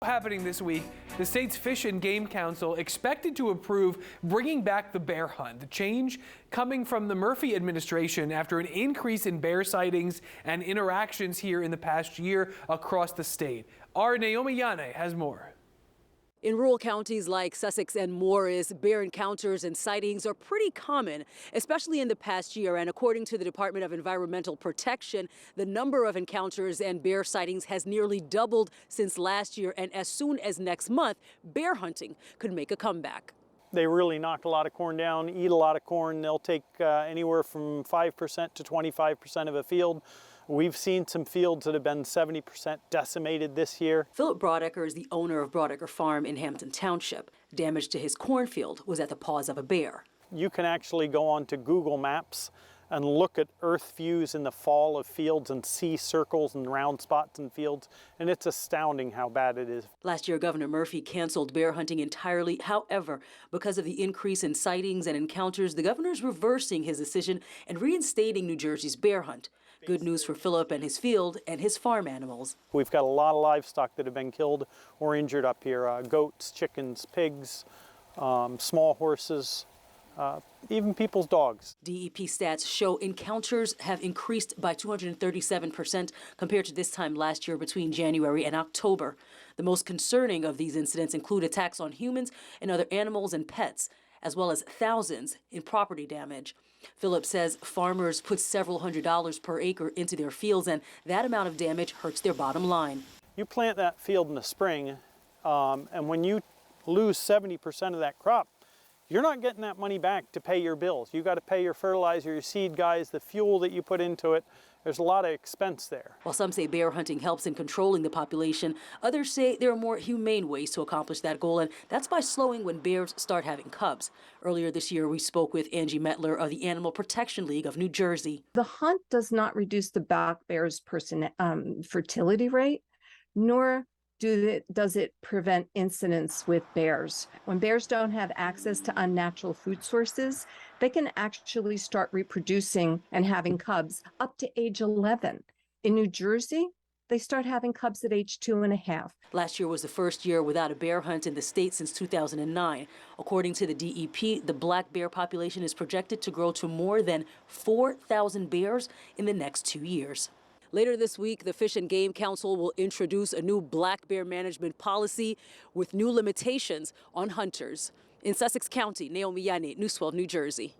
Happening this week, the state's Fish and Game Council expected to approve bringing back the bear hunt. The change coming from the Murphy administration after an increase in bear sightings and interactions here in the past year across the state. Our Naomi Yane has more. In rural counties like Sussex and Morris, bear encounters and sightings are pretty common, especially in the past year. And according to the Department of Environmental Protection, the number of encounters and bear sightings has nearly doubled since last year. And as soon as next month, bear hunting could make a comeback. They really knock a lot of corn down, eat a lot of corn. They'll take anywhere from 5% to 25% of a field. We've seen some fields that have been 70% decimated this year. Philip Brodecker is the owner of Brodecker Farm in Hampton Township. Damage to his cornfield was at the paws of a bear. You can actually go onto Google Maps and look at earth views in the fall of fields and see circles and round spots in fields, and it's astounding how bad it is. Last year, Governor Murphy canceled bear hunting entirely. However, because of the increase in sightings and encounters, the governor's reversing his decision and reinstating New Jersey's bear hunt. Good news for Philip and his field and his farm animals. We've got a lot of livestock that have been killed or injured up here. Goats, chickens, pigs, small horses, even people's dogs. DEP stats show encounters have increased by 237% compared to this time last year between January and October. The most concerning of these incidents include attacks on humans and other animals and pets, as well as thousands in property damage. Philip says farmers put several $100s per acre into their fields, and that amount of damage hurts their bottom line. You plant that field in the spring, and when you lose 70% of that crop, you're not getting that money back to pay your bills. You got to pay your fertilizer, your seed guys, the fuel that you put into it. There's a lot of expense there. While some say bear hunting helps in controlling the population, others say there are more humane ways to accomplish that goal, and that's by slowing when bears start having cubs. Earlier this year, we spoke with Angie Metler of the Animal Protection League of New Jersey. The hunt does not reduce the black bear's fertility rate, nor does it prevent incidents with bears. When bears don't have access to unnatural food sources, they can actually start reproducing and having cubs up to age 11. In New Jersey, they start having cubs at age 2.5. Last year was the first year without a bear hunt in the state since 2009. According to the DEP, the black bear population is projected to grow to more than 4,000 bears in the next 2 years. Later this week, the Fish and Game Council will introduce a new black bear management policy with new limitations on hunters. In Sussex County, Naomi Yane, News 12, New Jersey.